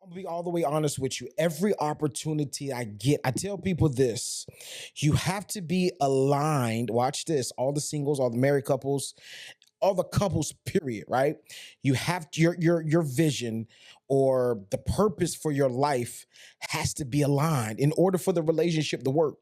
I'm gonna be all the way honest with you. Every opportunity I get, I tell people this: you have to be aligned. Watch this, all the singles, all the married couples, all the couples, period, right? You have your vision or the purpose for your life has to be aligned in order for the relationship to work.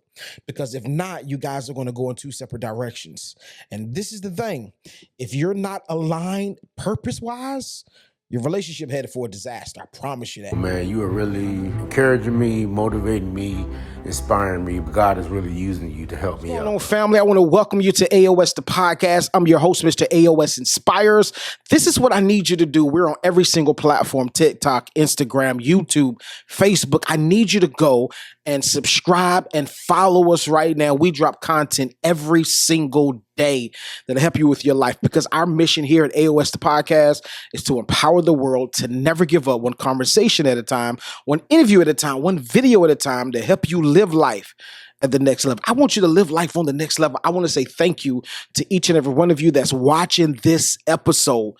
Because if not, you guys are going to go in two separate directions. And this is the thing: if you're not aligned purpose-wise, your relationship headed for a disaster. I promise you that. Man, you are really encouraging me, motivating me, inspiring me. God is really using you to help me What's going out. on, family? I want to welcome you to AOS the podcast. I'm your host, Mr. AOS Inspires. This is what I need you to do. We're on every single platform: TikTok, Instagram, YouTube, Facebook. I need you to go and subscribe and follow us right now. We drop content every single day that'll help you with your life, because our mission here at AOS the podcast is to empower the world to never give up, one conversation at a time, one interview at a time, one video at a time, to help you live life at the next level. I want you to live life on the next level. I want to say thank you to each and every one of you that's watching this episode.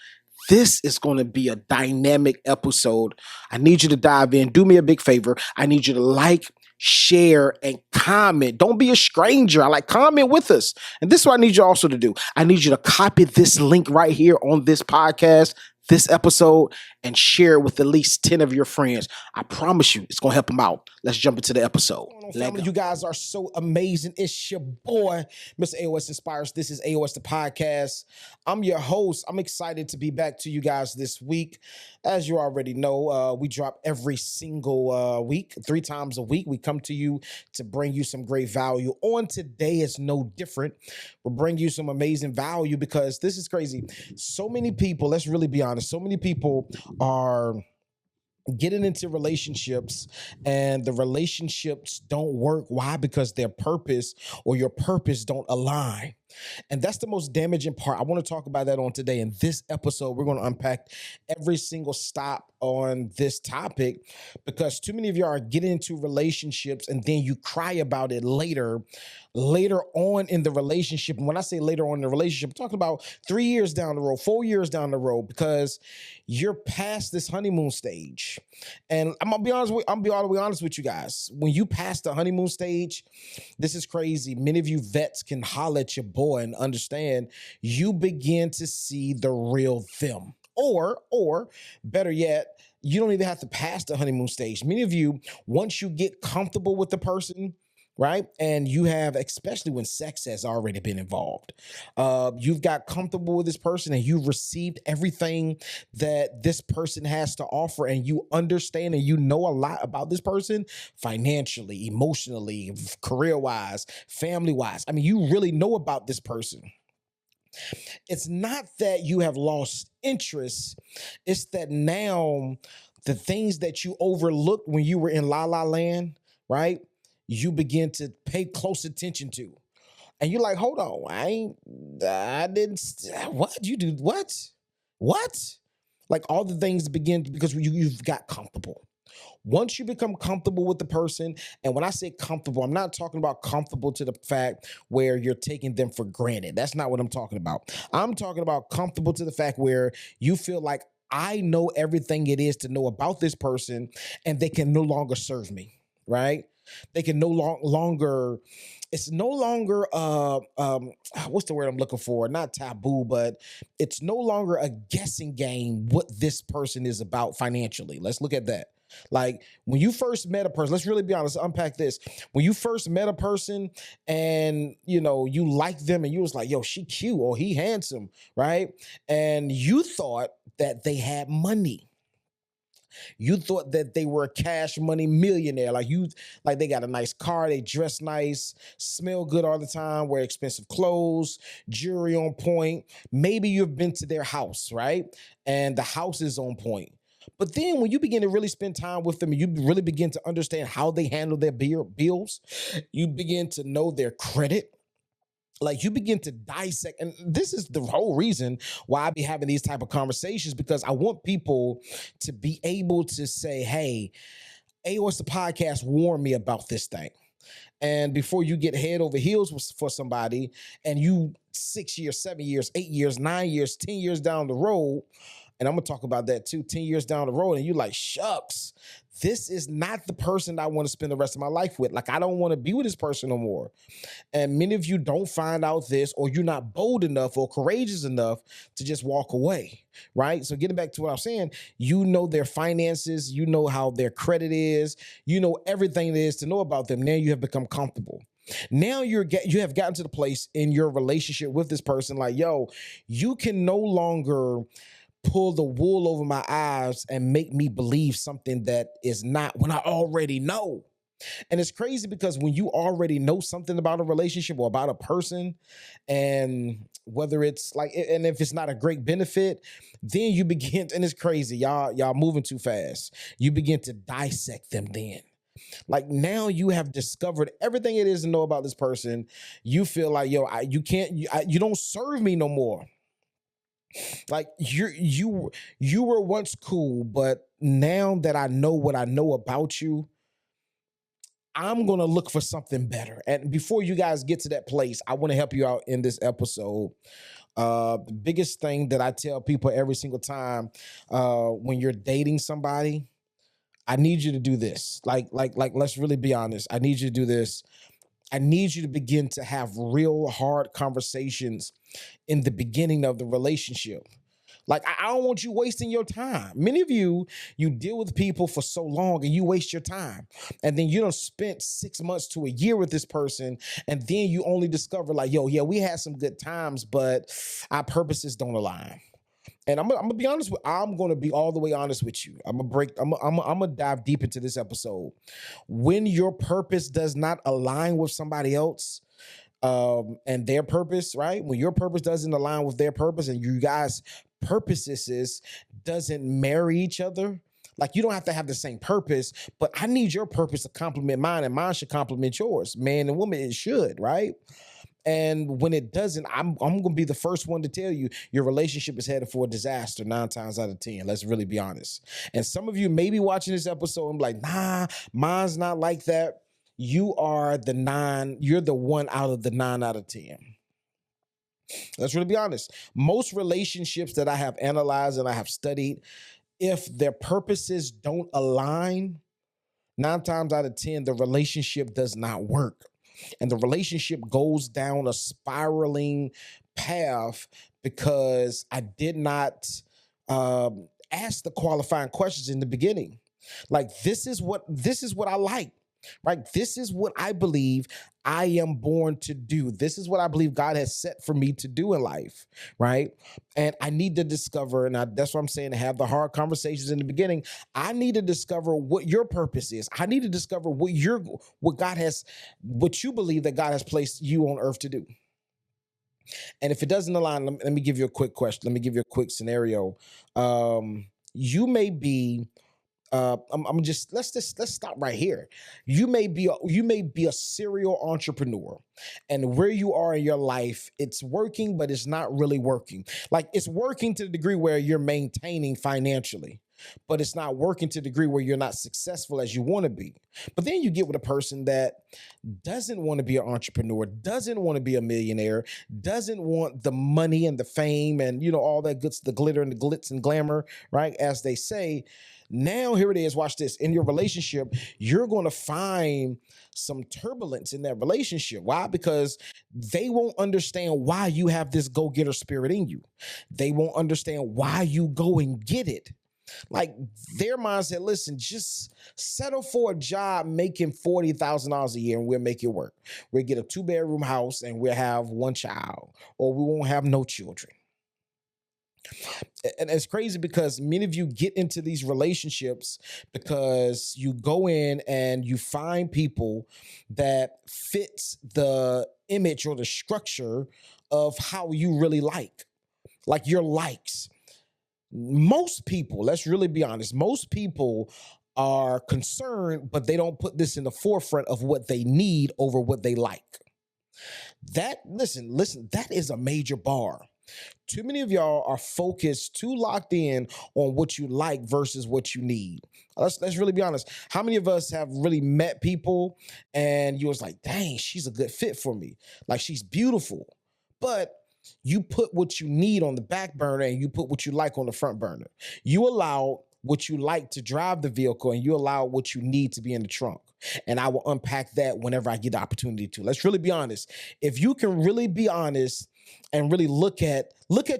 This is going to be a dynamic episode. I need you to dive in. Do me a big favor. I need you to like, share, and comment. Don't be a stranger. I like comment with us. And this is what I need you also to do. I need you to copy this link right here on this podcast, this episode, and share it with at least 10 of your friends. I promise you, it's going to help them out. Let's jump into the episode. Family, you guys are so amazing. It's your boy, Mr. AOS Inspires. This is AOS the podcast. I'm your host. I'm excited to be back to you guys this week. As you already know, we drop every single week, 3 times a week. We come to you to bring you some great value. On today is no different. We'll bring you some amazing value, because this is crazy. So many people, let's really be honest, so many people are getting into relationships and the relationships don't work. Why? Because their purpose or your purpose don't align. And that's the most damaging part. I want to talk about that on today. In this episode, we're going to unpack every single stop on this topic, because too many of you are getting into relationships and then you cry about it later on in the relationship. And when I say later on in the relationship, I'm talking about 3 years down the road, 4 years down the road, because you're past this honeymoon stage. And I'm gonna be all the way honest with you guys. When you pass the honeymoon stage, this is crazy. Many of you vets can holler at your boy and understand. You begin to see the real them. Or better yet, you don't even have to pass the honeymoon stage. Many of you, once you get comfortable with the person, right? And you have, especially when sex has already been involved, you've got comfortable with this person and you've received everything that this person has to offer, and you understand and you know a lot about this person financially, emotionally, career-wise, family-wise. I mean, you really know about this person. It's not that you have lost interest. It's that now the things that you overlooked when you were in La La Land, right? You begin to pay close attention to. And you're like, hold on, I didn't, what? You do what? What? Like all the things begin because you've got comfortable. Once you become comfortable with the person, and when I say comfortable, I'm not talking about comfortable to the fact where you're taking them for granted. That's not what I'm talking about. I'm talking about comfortable to the fact where you feel like I know everything it is to know about this person, and they can no longer serve me, right? They can no longer, it's no longer what's the word I'm looking for? Not taboo, but it's no longer a guessing game what this person is about financially. Let's look at that. Like when you first met a person, let's really be honest, unpack this. When you first met a person and you liked them and you was like, yo, she cute or he handsome, right? And you thought that they had money. You thought that they were a cash money millionaire. Like they got a nice car, they dress nice, smell good all the time, wear expensive clothes, jewelry on point. Maybe you've been to their house, right? And the house is on point. But then when you begin to really spend time with them and you really begin to understand how they handle their bills, you begin to know their credit. Like you begin to dissect, and this is the whole reason why I be having these type of conversations, because I want people to be able to say, hey, what's the podcast warned me about this thing. And before you get head over heels for somebody and you 6 years, 7 years, 8 years, 9 years, 10 years down the road, And I'm gonna talk about that too 10 years down the road. And you're like, shucks, this is not the person I want to spend the rest of my life with. Like, I don't want to be with this person no more. And many of you don't find out this, or you're not bold enough or courageous enough to just walk away, right? So getting back to what I'm saying, you know their finances, you know how their credit is, you know everything there is to know about them. Now you have become comfortable. Now you have gotten to the place in your relationship with this person, like, yo, you can no longer pull the wool over my eyes and make me believe something that is not when I already know. And it's crazy because when you already know something about a relationship or about a person, and whether it's like, and if it's not a great benefit, then you begin, and it's crazy, y'all moving too fast. You begin to dissect them then. Like, now you have discovered everything it is to know about this person. You feel like, yo, you don't serve me no more. Like, you were once cool, but now that I know what I know about you, I'm going to look for something better. And before you guys get to that place, I want to help you out in this episode. The biggest thing that I tell people every single time, when you're dating somebody, I need you to do this. Like, let's really be honest. I need you to do this. I need you to begin to have real hard conversations in the beginning of the relationship. Like, I don't want you wasting your time. Many of you deal with people for so long and you waste your time. And then you don't spend 6 months to a year with this person. And then you only discover, like, yo, yeah, we had some good times, but our purposes don't align. And I'm gonna be honest I'm gonna be all the way honest with you. I'm gonna dive deep into this episode. When your purpose does not align with somebody else, and their purpose, right? When your purpose doesn't align with their purpose, and you guys' purposes doesn't marry each other, like, you don't have to have the same purpose, but I need your purpose to complement mine, and mine should complement yours. Man and woman, it should, right? And when it doesn't, I'm going to be the first one to tell you your relationship is headed for a disaster 9 times out of 10. Let's really be honest. And some of you may be watching this episode and be like, nah, mine's not like that. You are the 9. You're the 1 out of the 9 out of 10. Let's really be honest. Most relationships that I have analyzed and I have studied, if their purposes don't align, 9 times out of 10, the relationship does not work. And the relationship goes down a spiraling path because I did not ask the qualifying questions in the beginning. Like, this is what I like. Right? This is what I believe I am born to do. This is what I believe God has set for me to do in life. Right? And I need to discover, and that's what I'm saying, to have the hard conversations in the beginning. I need to discover what your purpose is. I need to discover what you believe that God has placed you on earth to do. And if it doesn't align, let me give you a quick question. Let me give you a quick scenario. You may be let's stop right here. You may be a serial entrepreneur, and where you are in your life, it's working, but it's not really working. Like, it's working to the degree where you're maintaining financially, but it's not working to the degree where you're not successful as you want to be. But then you get with a person that doesn't want to be an entrepreneur, doesn't want to be a millionaire, doesn't want the money and the fame and, all that good, the glitter and the glitz and glamour, right? As they say. Now, here it is. Watch this. In your relationship, you're going to find some turbulence in that relationship. Why? Because they won't understand why you have this go-getter spirit in you. They won't understand why you go and get it. Like, their mindset, listen, just settle for a job making $40,000 a year and we'll make it work. We'll get a 2-bedroom house and we'll have 1 child, or we won't have no children. And it's crazy because many of you get into these relationships because you go in and you find people that fits the image or the structure of how you really like your likes. Most people, let's really be honest, most people are concerned, but they don't put this in the forefront of what they need over what they like. Listen, that is a major bar. Too many of y'all are focused, too locked in on what you like versus what you need. Let's really be honest. How many of us have really met people and you was like, dang, she's a good fit for me. Like, she's beautiful, but You put what you need on the back burner and you put what you like on the front burner. You allow what you like to drive the vehicle and you allow what you need to be in the trunk. And I will unpack that whenever I get the opportunity to. Let's really be honest. If you can really be honest and really look at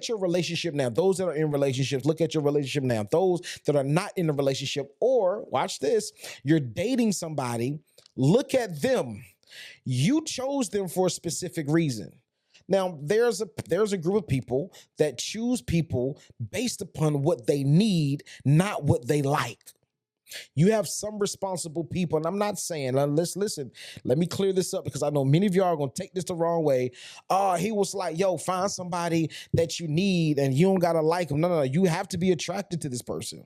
your relationship now, those that are in relationships, look at your relationship now. Those that are not in a relationship, or watch this, you're dating somebody, look at them. You chose them for a specific reason. Now, there's a group of people that choose people based upon what they need, not what they like. You have some responsible people, and I'm not saying, let's listen, let me clear this up because I know many of y'all are going to take this the wrong way. Oh, he was like, yo, find somebody that you need and you don't got to like them. No. You have to be attracted to this person.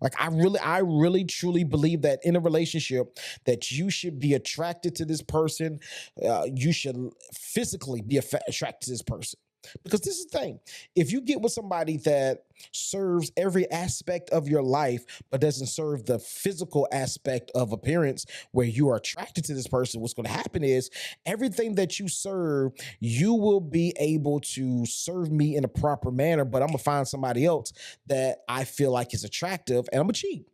Like I really truly believe that in a relationship that you should be attracted to this person. You should physically be attracted to this person. Because this is the thing. If you get with somebody that serves every aspect of your life, but doesn't serve the physical aspect of appearance where you are attracted to this person, what's going to happen is everything that you serve, you will be able to serve me in a proper manner, but I'm going to find somebody else that I feel like is attractive and I'm going to cheat.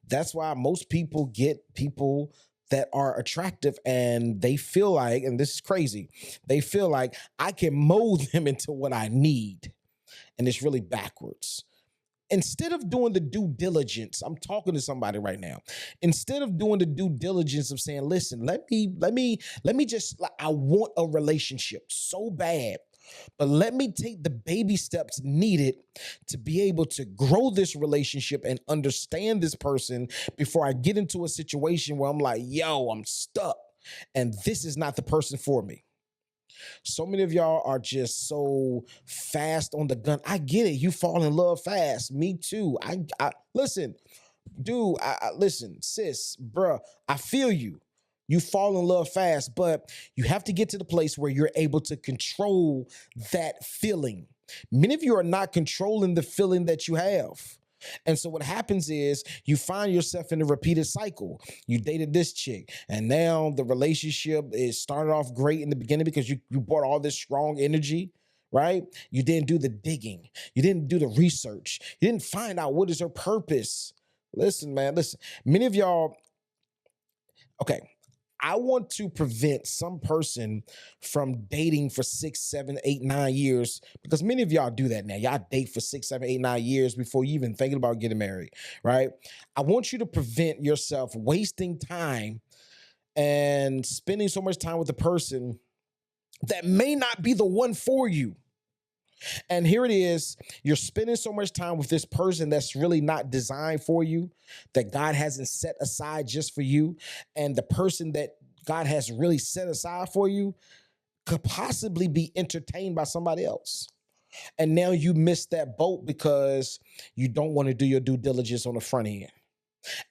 That's why most people get people that are attractive and they feel like, and this is crazy, they feel like I can mold them into what I need. And it's really backwards. Instead of doing the due diligence, I'm talking to somebody right now. Instead of doing the due diligence of saying, listen, let me just, I want a relationship so bad. But let me take the baby steps needed to be able to grow this relationship and understand this person before I get into a situation where I'm like, yo, I'm stuck. And this is not the person for me. So many of y'all are just so fast on the gun. I get it. You fall in love fast. Me too. I listen, dude. Listen, sis, bruh. I feel you. You fall in love fast, but you have to get to the place where you're able to control that feeling. Many of you are not controlling the feeling that you have. And so what happens is you find yourself in a repeated cycle. You dated this chick, and now the relationship is started off great in the beginning because you brought all this strong energy, right? You didn't do the digging. You didn't do the research. You didn't find out what is her purpose. Listen, man, listen. Many of y'all, okay, I want to prevent some person from dating for 6, 7, 8, 9 years because many of y'all do that now. Y'all date for 6, 7, 8, 9 years before you even thinking about getting married, right? I want you to prevent yourself wasting time and spending so much time with a person that may not be the one for you. And here it is, you're spending so much time with this person that's really not designed for you, that God hasn't set aside just for you. And the person that God has really set aside for you could possibly be entertained by somebody else. And now you missed that boat because you don't want to do your due diligence on the front end.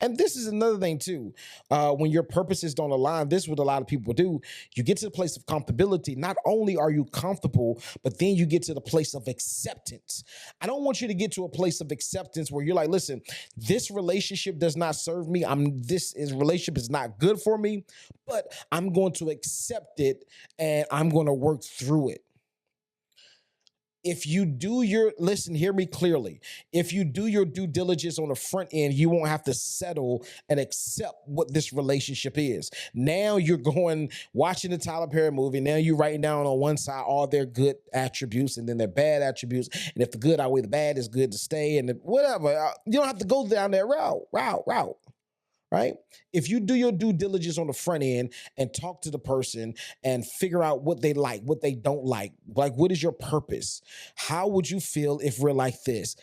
And this is another thing too. When your purposes don't align, this is what a lot of people do. You get to the place of comfortability. Not only are you comfortable, but then you get to the place of acceptance. I don't want you to get to a place of acceptance where you're like, listen, this relationship does not serve me. Relationship is not good for me, but I'm going to accept it and I'm going to work through it. If you do listen, hear me clearly. If you do your due diligence on the front end, you won't have to settle and accept what this relationship is. Now you're watching the Tyler Perry movie. Now you're writing down on one side all their good attributes and then their bad attributes. And if the good outweigh the bad, it's good to stay and whatever. You don't have to go down that route. Right? If you do your due diligence on the front end and talk to the person and figure out what they like, what they don't like what is your purpose? How would you feel if we're like this?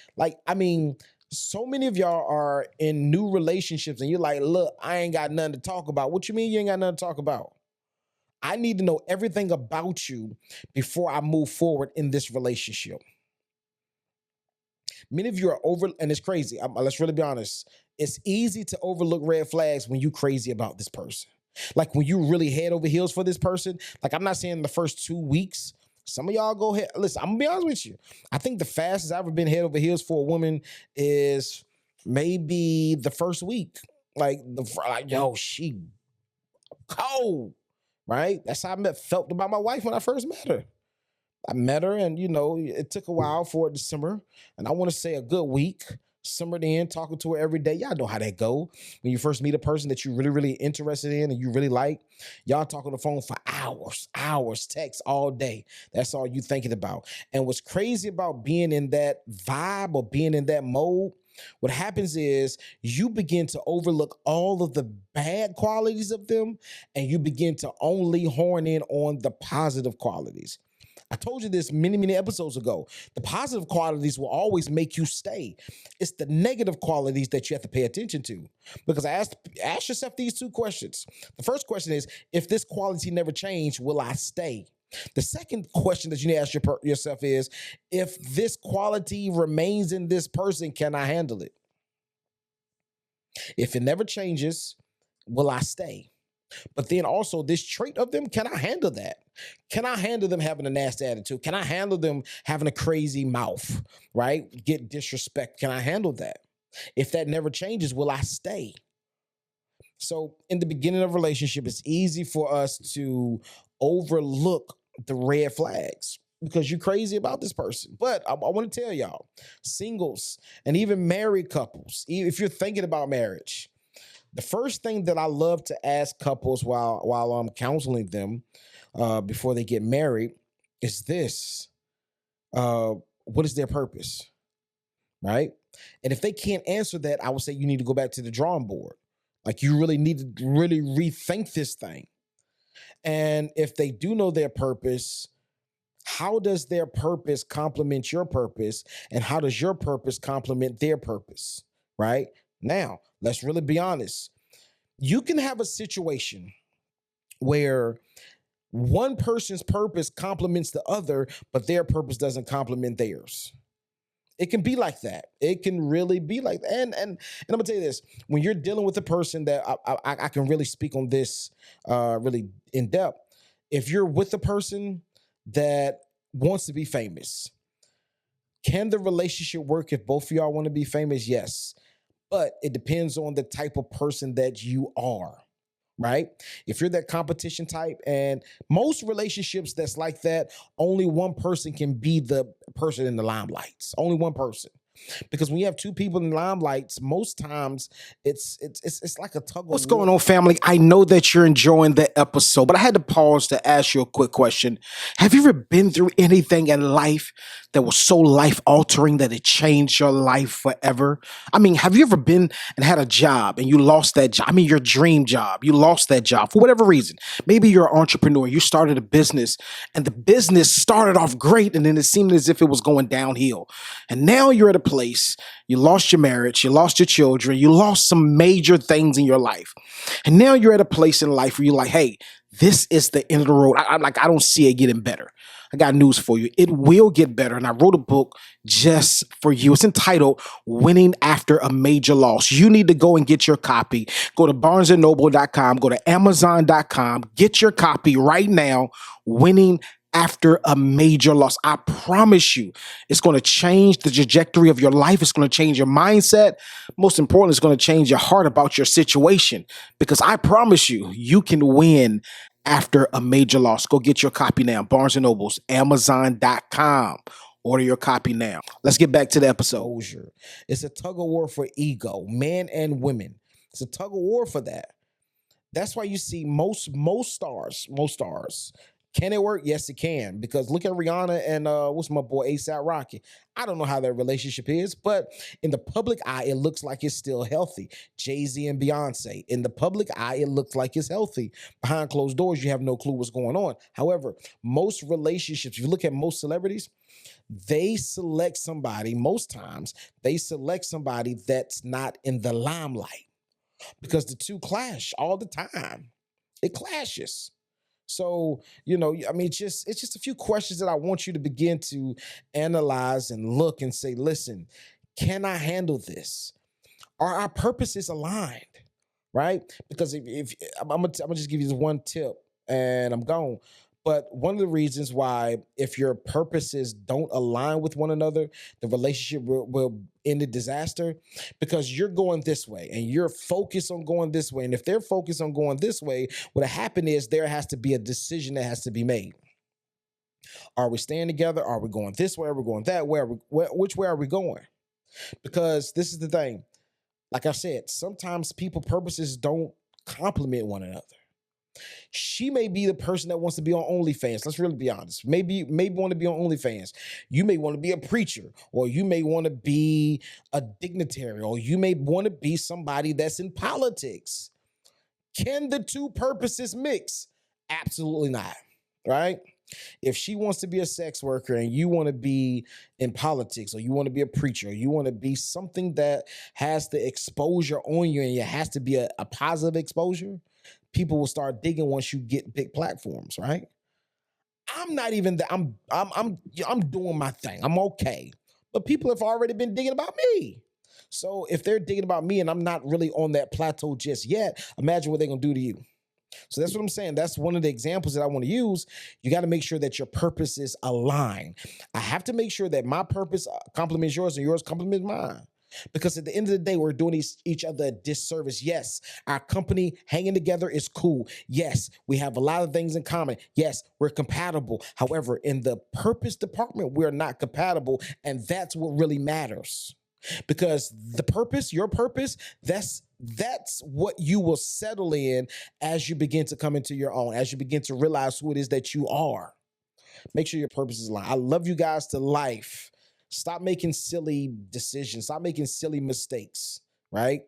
So many of y'all are in new relationships and you're like, look, I ain't got nothing to talk about. What you mean you ain't got nothing to talk about? I need to know everything about you before I move forward in this relationship. Many of you are and it's crazy. Let's really be honest. It's easy to overlook red flags when you crazy about this person. Like when you really head over heels for this person. Like I'm not saying the first 2 weeks. Some of y'all go ahead. Listen, I'm gonna be honest with you. I think the fastest I've ever been head over heels for a woman is maybe the first week. Yo, she cold, right? That's how felt about my wife when I first met her. I met her, and it took a while for it to simmer, and I want to say a good week. Simmered in, talking to her every day. Y'all know how that go. When you first meet a person that you really, really interested in and you really like, y'all talk on the phone for hours, text all day. That's all you thinking about. And what's crazy about being in that vibe or being in that mode, what happens is you begin to overlook all of the bad qualities of them, and you begin to only horn in on the positive qualities. I told you this many, many episodes ago. The positive qualities will always make you stay. It's the negative qualities that you have to pay attention to. Because ask yourself these two questions. The first question is, if this quality never changed, will I stay? The second question that you need to ask yourself is, if this quality remains in this person, can I handle it? If it never changes, will I stay? But then also this trait of them, can I handle that? Can I handle them having a nasty attitude? Can I handle them having a crazy mouth, right? Get disrespect. Can I handle that? If that never changes, will I stay? So in the beginning of a relationship, it's easy for us to overlook the red flags because you're crazy about this person. But I want to tell y'all, singles and even married couples, if you're thinking about marriage, the first thing that I love to ask couples while I'm counseling them before they get married is this: what is their purpose, right? And if they can't answer that, I would say you need to go back to the drawing board. Like you really need to really rethink this thing. And if they do know their purpose, how does their purpose complement your purpose? And how does your purpose complement their purpose? Right? Now, let's really be honest. You can have a situation where one person's purpose complements the other, but their purpose doesn't complement theirs. It can be like that. It can really be like that. And I'm gonna tell you this: when you're dealing with a person that I can really speak on this really in depth. If you're with a person that wants to be famous, can the relationship work if both of y'all want to be famous? Yes, but it depends on the type of person that you are, right? If you're that competition type, and most relationships that's like that, only one person can be the person in the limelights. Only one person. Because when you have two people in limelights, most times it's like a tug of war. What's going on, family? I know that you're enjoying the episode, but I had to pause to ask you a quick question. Have you ever been through anything in life that was so life altering that it changed your life forever? I mean, have you ever been and had a job and you lost that job? I mean, your dream job, you lost that job for whatever reason. Maybe you're an entrepreneur, you started a business, and the business started off great, and then it seemed as if it was going downhill. And now you're at a place, you lost your marriage, you lost your children, you lost some major things in your life. And now you're at a place in life where you're like, hey, this is the end of the road. I'm like, I don't see it getting better. I got news for you. It will get better. And I wrote a book just for you. It's entitled Winning After a Major Loss. You need to go and get your copy. Go to barnesandnoble.com, go to amazon.com, get your copy right now. Winning After a Major Loss. I promise you, it's going to change the trajectory of your life. It's going to change your mindset. Most importantly, it's going to change your heart about your situation, because I promise you, you can win after a major loss. Go get your copy now. Barnes and Nobles, amazon.com. Order your copy now. Let's get back to the episode. It's a tug of war for ego, men and women. It's a tug of war for that. That's why you see most stars. Can it work? Yes, it can. Because look at Rihanna and what's my boy ASAP Rocky. I don't know how their relationship is, but in the public eye, it looks like it's still healthy. Jay-Z and Beyonce. In the public eye, it looks like it's healthy. Behind closed doors, you have no clue what's going on. However, most relationships, if you look at most celebrities, they select somebody, most times, they select somebody that's not in the limelight, because the two clash all the time. It clashes. So, I mean, it's just a few questions that I want you to begin to analyze and look and say, listen, can I handle this? Are our purposes aligned? Right? Because if I'm gonna just give you this one tip and I'm gone. But one of the reasons why, if your purposes don't align with one another, the relationship will end in disaster, because you're going this way and you're focused on going this way. And if they're focused on going this way, what happened is there has to be a decision that has to be made. Are we staying together? Are we going this way? Are we going that way? Which way are we going? Because this is the thing. Like I said, sometimes people purposes don't complement one another. She may be the person that wants to be on OnlyFans. Let's really be honest. Maybe want to be on OnlyFans. You may want to be a preacher, or you may want to be a dignitary, or you may want to be somebody that's in politics. Can the two purposes mix? Absolutely not. Right? If she wants to be a sex worker and you want to be in politics, or you want to be a preacher, or you want to be something that has the exposure on you, and it has to be a positive exposure, people will start digging once you get big platforms, right? I'm not even that. I'm doing my thing. I'm okay, but people have already been digging about me. So if they're digging about me and I'm not really on that plateau just yet, imagine what they're gonna do to you. So that's what I'm saying. That's one of the examples that I want to use. You got to make sure that your purpose is aligned. I have to make sure that my purpose complements yours and yours complements mine. Because at the end of the day, we're doing each other a disservice. Yes, our company hanging together is cool. Yes, we have a lot of things in common. Yes, we're compatible. However, in the purpose department, we're not compatible. And that's what really matters. Because the purpose, your purpose, that's what you will settle in as you begin to come into your own, as you begin to realize who it is that you are. Make sure your purpose is aligned. I love you guys to life. Stop making silly decisions. Stop making silly mistakes, right?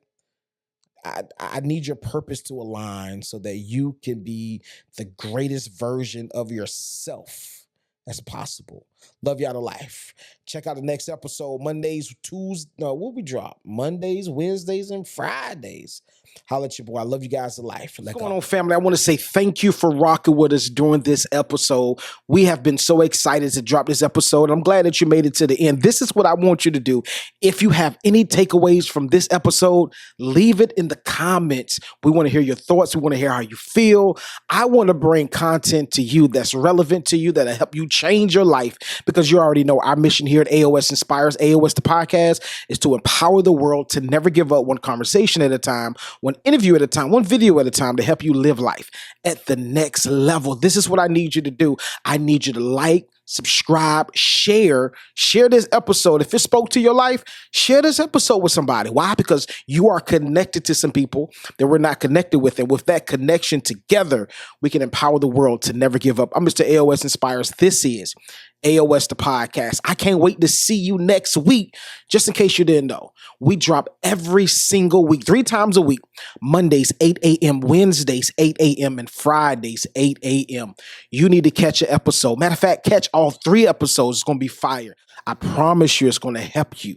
I need your purpose to align so that you can be the greatest version of yourself that's possible. Love y'all to life. Check out the next episode Mondays, Tuesdays. No, what we drop? Mondays, Wednesdays, and Fridays. Holla at your boy. I love you guys to life. What's going on, family? I want to say thank you for rocking with us during this episode. We have been so excited to drop this episode. I'm glad that you made it to the end. This is what I want you to do. If you have any takeaways from this episode, leave it in the comments. We want to hear your thoughts. We want to hear how you feel. I want to bring content to you that's relevant to you, that'll help you change your life, because you already know our mission here at AOS Inspires, AOS the podcast, is to empower the world to never give up, one conversation at a time, one interview at a time, one video at a time, to help you live life at the next level. This is what I need you to do. I need you to like, subscribe, share this episode. If it spoke to your life, share this episode with somebody. Why? Because you are connected to some people that we're not connected with. And with that connection together, we can empower the world to never give up. I'm Mr. AOS Inspires. This is AOS the podcast. I can't wait to see you next week. Just in case you didn't know, we drop every single week, 3 times a week. Mondays, 8 a.m., Wednesdays, 8 a.m., and Fridays, 8 a.m. You need to catch an episode. Matter of fact, catch all 3 episodes. It's going to be fire. I promise you it's going to help you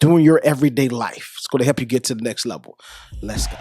doing your everyday life. It's going to help you get to the next level. Let's go.